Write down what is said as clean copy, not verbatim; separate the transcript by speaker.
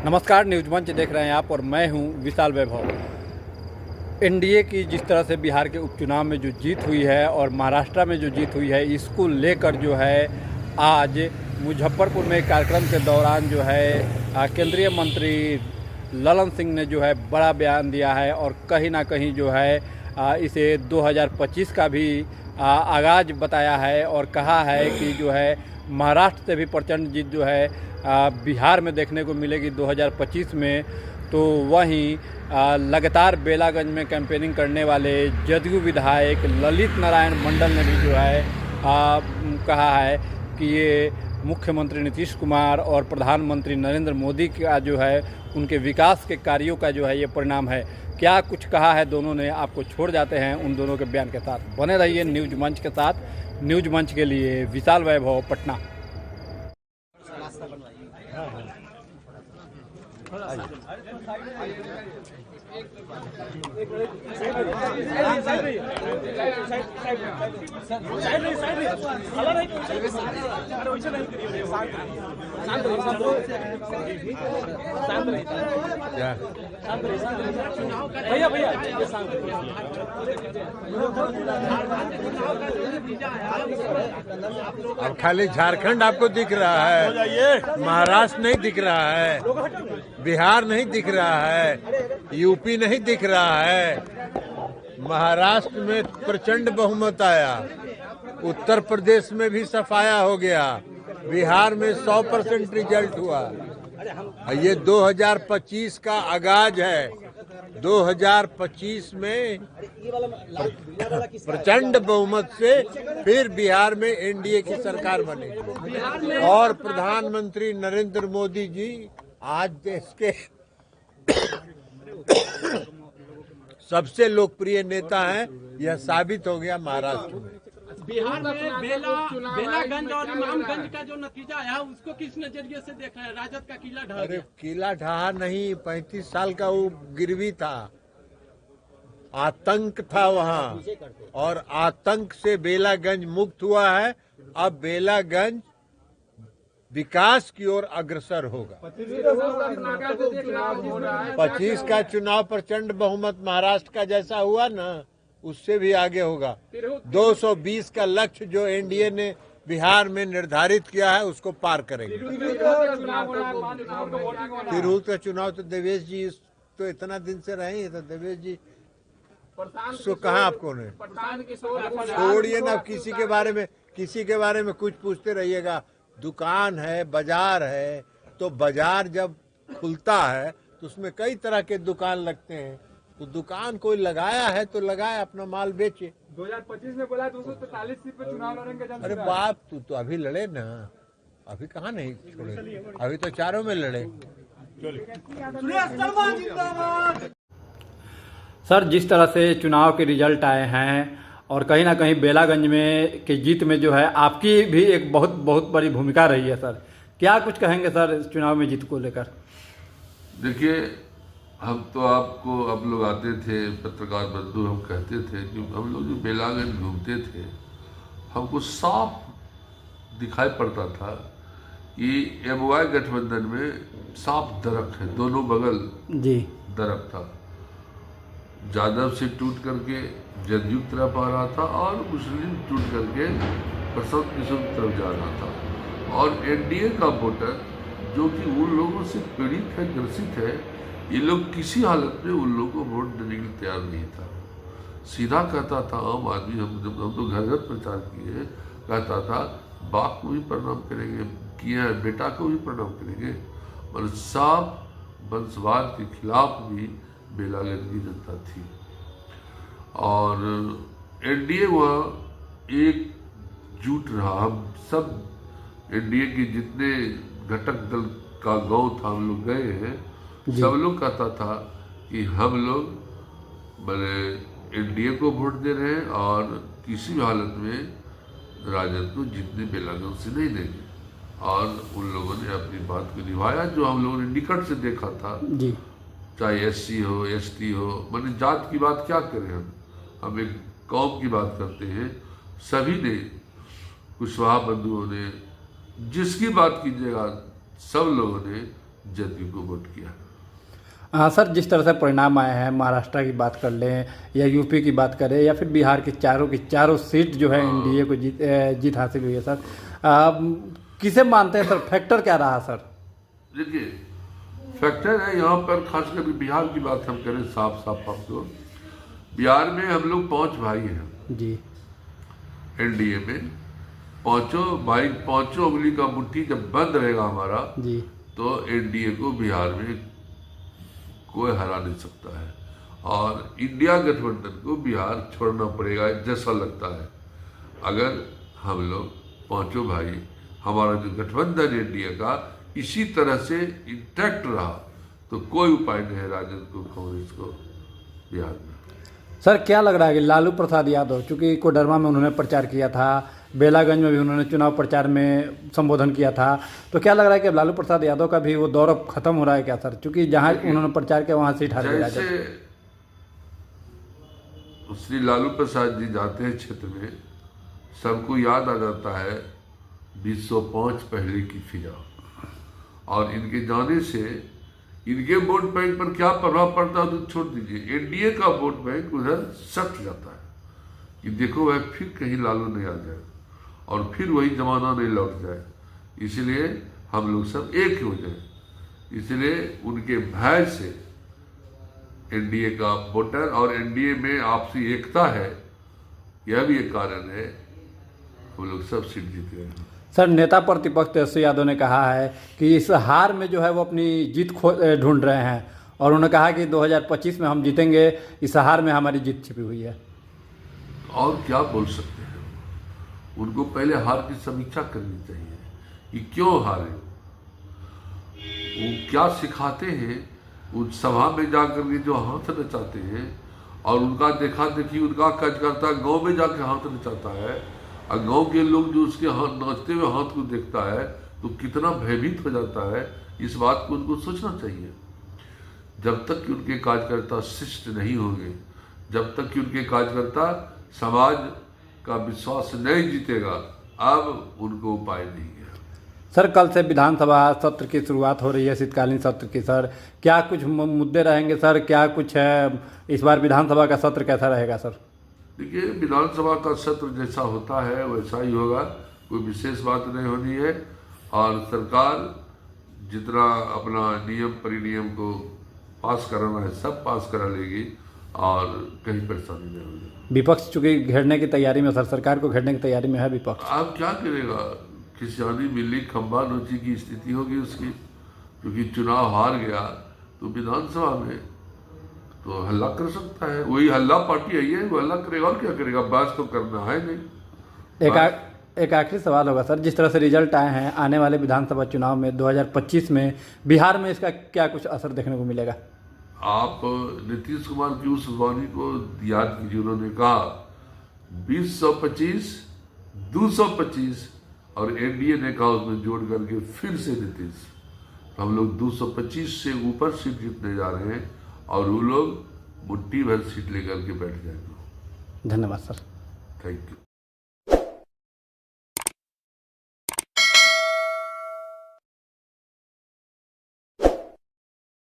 Speaker 1: नमस्कार, न्यूज मंच देख रहे हैं आप और मैं हूं विशाल वैभव। एनडीए की जिस तरह से बिहार के उपचुनाव में जो जीत हुई है और महाराष्ट्र में जो जीत हुई है, इसको लेकर जो है आज मुजफ्फरपुर में कार्यक्रम के दौरान जो है केंद्रीय मंत्री ललन सिंह ने जो है बड़ा बयान दिया है और कहीं ना कहीं जो है इसे 2025 का भी आगाज़ बताया है और कहा है कि जो है महाराष्ट्र से भी प्रचंड जीत जो है बिहार में देखने को मिलेगी 2025 में। तो वहीं लगातार बेलागंज में कैंपेनिंग करने वाले जदयू विधायक ललित नारायण मंडल ने भी जो है कहा है कि ये मुख्यमंत्री नीतीश कुमार और प्रधानमंत्री नरेंद्र मोदी का जो है उनके विकास के कार्यों का जो है ये परिणाम है। क्या कुछ कहा है दोनों ने, आपको छोड़ जाते हैं उन दोनों के बयान के साथ। बने रहिए न्यूज मंच के साथ। न्यूज मंच के लिए विशाल वैभव, पटना।
Speaker 2: भैया भैया
Speaker 3: अब खाली झारखंड आपको दिख रहा है, महाराष्ट्र नहीं दिख रहा है, बिहार नहीं दिख रहा है, यूपी नहीं दिख रहा है। महाराष्ट्र में प्रचंड बहुमत आया, उत्तर प्रदेश में भी सफाया हो गया, बिहार में 100% रिजल्ट हुआ। ये 2025 का आगाज है। 2025 में प्रचंड बहुमत से फिर बिहार में एनडीए की सरकार बनेगी और प्रधानमंत्री नरेंद्र मोदी जी आज देश के सबसे लोकप्रिय नेता हैं। यह साबित हो गया महाराष्ट्र में।
Speaker 2: बिहार में बेलागंज और इमामगंज का जो नतीजा आया उसको किस नजरिए से देख रहे हैं? राजद का किला ढह गया।
Speaker 3: किला ढहा नहीं, 35 साल का वो गिरवी था, आतंक था वहाँ, और आतंक से बेलागंज मुक्त हुआ है। अब बेलागंज विकास की ओर अग्रसर होगा। 25 का चुनाव प्रचंड बहुमत महाराष्ट्र का जैसा हुआ ना, उससे भी आगे होगा। 220 का लक्ष्य जो एनडीए ने बिहार में निर्धारित किया है उसको पार करेंगे। तिरहुत का चुनाव तो देवेश जी तो इतना दिन से रहे हैं, तो देवेश जी सो कहाँ आपको ने छोड़िए ना। किसी के बारे में कुछ पूछते रहिएगा। दुकान है, बाजार है, तो बाजार जब खुलता है तो उसमें कई तरह के दुकान लगते हैं। तो दुकान कोई लगाया है तो लगाए, अपना माल बेचे।
Speaker 2: 2025 में बोला 243 सीट पे चुनाव लड़ेंगे।
Speaker 3: अरे बाप, तू तो अभी लड़े ना, अभी कहाँ नहीं छोड़े, अभी तो चारों में लड़े।
Speaker 1: सर, जिस तरह से चुनाव के रिजल्ट आए हैं और कहीं ना कहीं बेलागंज में की जीत में जो है आपकी भी एक बहुत बड़ी भूमिका रही है सर, क्या कुछ कहेंगे सर इस चुनाव में जीत को लेकर?
Speaker 4: देखिए, हम तो आपको, आप लोग आते थे, पत्रकार बंधु, हम कहते थे कि हम लोग जो बेलागंज घूमते थे हमको साफ दिखाई पड़ता था कि एमवाई गठबंधन में साफ दरख्त है, दोनों बगल
Speaker 1: जी
Speaker 4: दरख्त था। यादव से टूट करके जदयू की तरफ आ रहा था और मुस्लिम टूट करके प्रशांत किशोर की तरफ जा रहा था। और एनडीए का वोटर जो कि उन लोगों से पीड़ित है, ग्रसित है, ये लोग किसी हालत में उन लोगों को वोट देने के लिए तैयार नहीं था। सीधा कहता था आम आदमी, हम तो घर घर प्रचार किए, कहता था बाप को भी प्रणाम करेंगे, किया है बेटा को भी प्रणाम करेंगे। और साफ वंशवाद के खिलाफ भी बेलागंज की जनता थी। और एनडीए वहाँ एकजुट रहा। हम सब एनडीए के जितने घटक दल का गांव था, हम लोग गए हैं, सब लोग कहता था कि हम लोग मैंने एनडीए को वोट दे रहे हैं और किसी भी हालत में राजद को जितने बेलागंज से नहीं देंगे। और उन लोगों ने अपनी बात को निभाया, जो हम लोगों ने निकट से देखा था जी। चाहे एससी हो, एसटी हो, मैंने जात की बात क्या करें, हम एक कौम की बात करते हैं। सभी ने, कुशवाहा बंधुओं ने, जिसकी बात कीजिएगा सब लोगों ने जदयू को वोट किया।
Speaker 1: हाँ सर, जिस तरह से परिणाम आए हैं, महाराष्ट्र की बात कर लें या यूपी की बात करें या फिर बिहार की चारों सीट जो है एनडीए को जीत हासिल हुई है सर, किसे मानते हैं सर? फैक्टर क्या रहा सर?
Speaker 4: देखिए, फैक्टर है यहाँ पर, खासकर बिहार की बात हम करें साफ आपको, बिहार में हम लोग 5 भाई हैं
Speaker 1: जी।
Speaker 4: एनडीए में, पांचों उंगली का मुट्ठी जब बंद रहेगा हमारा
Speaker 1: जी,
Speaker 4: तो एनडीए को बिहार में कोई हरा नहीं सकता है, और इंडिया गठबंधन को बिहार छोड़ना पड़ेगा जैसा लगता है। अगर हम लोग 5 भाई, हमारा जो गठबंधन एनडीए का इसी तरह से इंटैक्ट रहा तो कोई उपाय नहीं है राजद को, कांग्रेस को बिहार में।
Speaker 1: सर क्या लग रहा है कि लालू प्रसाद यादव, चूंकि कोडरमा में उन्होंने प्रचार किया था, बेलागंज में भी उन्होंने चुनाव प्रचार में संबोधन किया था, तो क्या लग रहा है कि अब लालू प्रसाद यादव का भी वो दौर अब खत्म हो रहा है क्या सर? चूंकि जहां उन्होंने प्रचार किया वहां सीट हार गई राजद।
Speaker 4: जैसे श्री लालू प्रसाद जी जाते हैं क्षेत्र में, सबको याद आ जाता है 205 पहले की फिजा, और इनके जाने से इनके वोट बैंक पर क्या प्रभाव पड़ता है तो छोड़ दीजिए, एनडीए का वोट बैंक उधर सट जाता है कि देखो वह फिर कहीं लालू नहीं आ जाए और फिर वही जमाना नहीं लौट जाए, इसलिए हम लोग सब एक हो जाए। इसलिए उनके भय से एनडीए का वोटर और एनडीए में आपसी एकता है, यह भी एक कारण है हम लोग सब सीट जीत गए हैं।
Speaker 1: सर नेता प्रतिपक्ष तेजस्वी यादव ने कहा है कि इस हार में जो है वो अपनी जीत ढूंढ रहे हैं, और उन्होंने कहा कि 2025 में हम जीतेंगे, इस हार में हमारी जीत छिपी हुई है।
Speaker 4: और क्या बोल सकते हैं, उनको पहले हार की समीक्षा करनी चाहिए कि क्यों हारे, वो क्या सिखाते हैं उस सभा में जाकर के जो हाथ नचाते हैं, और उनका देखा देखी उनका कार्यकर्ता गांव में जाकर हाथ नचाता है, और गांव के लोग जो उसके हाथ नाचते हुए हाथ को देखता है तो कितना भयभीत हो जाता है। इस बात को उनको सोचना चाहिए। जब तक कि उनके कार्यकर्ता शिष्ट नहीं होंगे, जब तक कि उनके कार्यकर्ता समाज का विश्वास नहीं जीतेगा, अब उनको उपाय नहीं है।
Speaker 1: सर कल से विधानसभा सत्र की शुरुआत हो रही है, शीतकालीन सत्र की सर, क्या कुछ मुद्दे रहेंगे सर? क्या कुछ है इस बार विधानसभा का सत्र कैसा रहेगा सर?
Speaker 4: देखिए, विधानसभा का सत्र जैसा होता है वैसा ही होगा, कोई विशेष बात नहीं होनी है, और सरकार जितना अपना नियम परिनियम को पास कराना है सब पास करा लेगी और कहीं परेशानी नहीं होगी।
Speaker 1: विपक्ष चूंकि घेरने की तैयारी में सर, सरकार को घेरने की तैयारी में है विपक्ष।
Speaker 4: अब क्या करेगा, किसानी मिली खंबा नोची की स्थिति होगी उसकी, क्योंकि चुनाव हार गया तो विधानसभा में तो हल्ला कर सकता है, वही हल्ला पार्टी आई है वो हल्ला करेगा, और क्या करेगा, बात तो करना है नहीं।
Speaker 1: एक आखिरी सवाल होगा सर, जिस तरह से रिजल्ट आए हैं आने वाले विधानसभा चुनाव में 2025 में बिहार में, इसका क्या कुछ असर देखने को मिलेगा?
Speaker 4: आप नीतीश कुमार की उस वाणी को याद कीजिए, उन्होंने कहा 2025 225, और एनडीए ने कहा उसमें जोड़ करके फिर से नीतीश, तो हम लोग 225 से ऊपर सीट जीतने जा रहे हैं, और वो लोग मुट्ठी भर सीट लेकर के बैठ जाएंगे।
Speaker 1: धन्यवाद सर।
Speaker 4: Thank you.